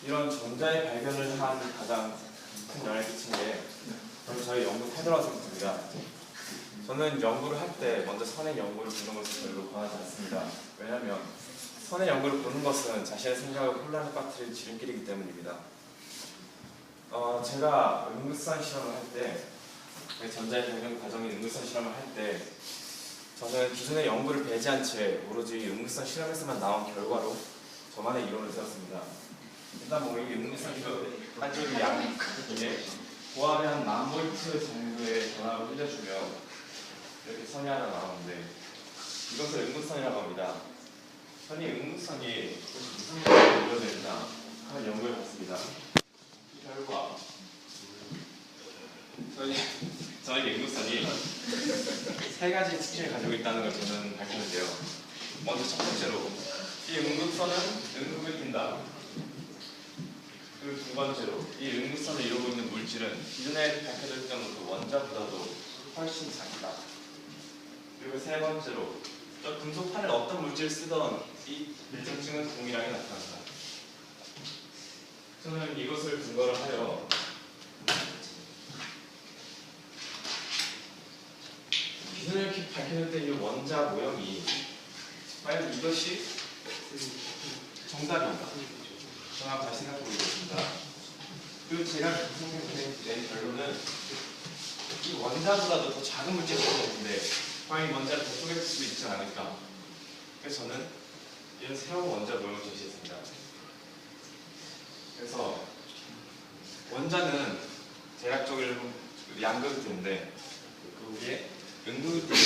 이런 전자의 발견을 한 가장 큰 영향을 끼친 게 바로 저희 연구 태도라고 생각합니다. 저는 연구를 할 때 먼저 선의 연구를 보는 것을 별로 권하지 않습니다. 왜냐하면 선의 연구를 보는 것은 자신의 생각을 혼란에 빠뜨릴 지름길이기 때문입니다. 제가 응급선 실험을 할 때, 전자의 발견 과정인 응급선 실험을 할 때 저는 기존의 연구를 배제한 채 오로지 응급선 실험에서만 나온 결과로 저만의 이론을 세웠습니다. 일단 이 응급선 실험 한쪽이 양쪽에 고압의 한 1000V 정도의 전압을 흘려주면 이렇게 선이 하나 나오는데 이것을 응급선이라고 합니다. 선이 응급선이 무슨 일을 이루어내나 하는 연구를 봤습니다. 이 결과 저에게 응급선이 세 가지 특징을 가지고 있다는 걸 저는 밝혔는데요. 먼저 첫 번째로 이 응급선은 응급을 띈다. 그리고 두 번째로 이 응급선을 이루고 있는 물질은 기존에 밝혀졌던 그 원자보다도 훨씬 작다. 그리고 세 번째로 저 금속판에 어떤 물질을 쓰던 이 일정증은 동일하게 나타난다. 저는 이것을 근거로 하여 기존에 이렇게 밝혀졌던 이 원자 모형이 과연 이것이 정답인가? 저는 한번 다시 생각해 보겠습니다. 그리고 제가 낸 결론은 이 원자보다도 더 작은 물질이 있는데 과연 이 원자를 더 쪼갤 수 있지 않을까? 그래서 저는 이런 새로운 원자 모형을 제시했습니다. 그래서 원자는 대략적으로 양극이 되는데 그 위에 음극이 되는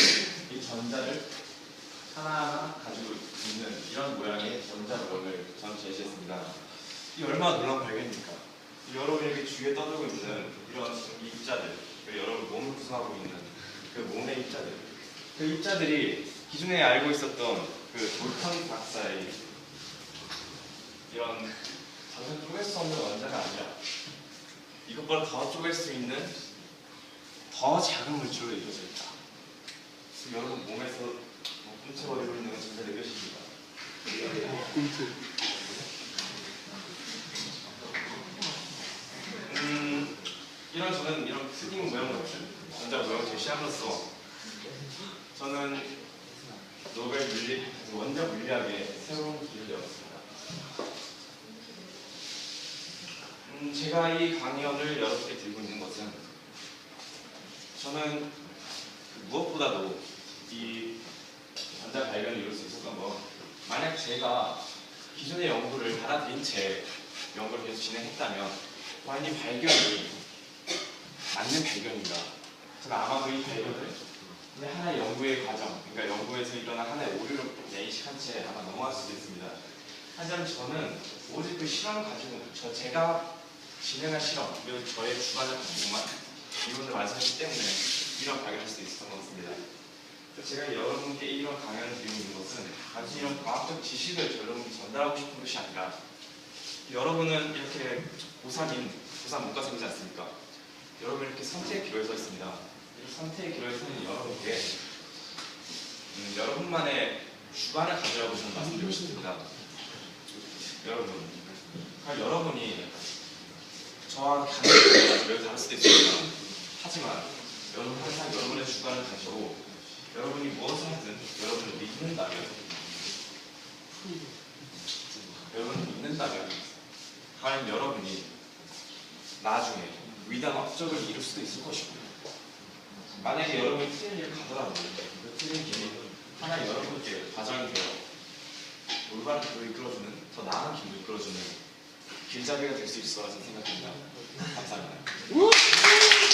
이 전자를 하나하나 가지고 있는 이런 모양의 원자 모형을 저는 제시했습니다. 이 얼마나 놀라운 발견입니까? 여러분에게 주위에 떠들고 있는 이런 입자들, 여러분 몸을 구성하고 있는 그 몸의 입자들, 그 입자들이 기존에 알고 있었던 그 돌턴 박사의 이런 당장 쪼갤 수 없는 원자가 아니라 이것보다 더 쪼갤 수 있는 더 작은 물질로 이루어져 있다. 지금 여러분 몸에서 꿈틀거리고 있는 건 진짜 느껴집니다. 저는 이런 특이한 모형을 전자 모형을 제시함으로써 저는 노벨 원자 물리학의 새로운 길을 열었습니다. 제가 이 강연을 여러분께 들고 있는 것은 저는 무엇보다도 이 전자 발견을 이룰 수 있었던 건 만약 제가 기존의 연구를 받아들인 채 연구를 계속 진행했다면 과연 이 발견이 맞는 발견인가? 제가 아마도 이 발견을 하나의 연구의 과정, 그러니까 연구에서 일어난 하나의 오류를 인식한 채 아마 넘어갈 수도 있습니다. 하지만 저는 오직 그 실험을 가지고 제가 진행한 실험, 그리고 저의 주관을 가지고만 이론을 완성했기 때문에 이런 발견할 수 있었던 것 같습니다. 제가 여러분께 이런 강연을 드리고 있는 것은 단순히 이런 과학적 지식을 여러분께 전달하고 싶은 것이 아니라 여러분은 이렇게 고3 문과생이지 않습니까? 여러분 이렇게 선택의 기로에 서 있습니다. 이 선택의 기로에 서는 여러분께 여러분만의 주관을 가지라고 저는 말씀드리고 싶습니다. 여러분이 저와 강의를 매우 다를 수도 있습니다. 하지만 여러분 항상 여러분의 주관을 가지고 여러분이 무엇을 하든 여러분을 믿는다면 과연 여러분이 나중에 위대한 업적을 이룰 수도 있을 것이고 만약에 여러분이 틀린 일을 가더라도 그 틀린 길이 하나 여러분께 과정이 되어 올바른 길로 이끌어주는 더 나은 길로 이끌어주는 길잡이가 될 수 있을 거라 생각합니다. 감사합니다.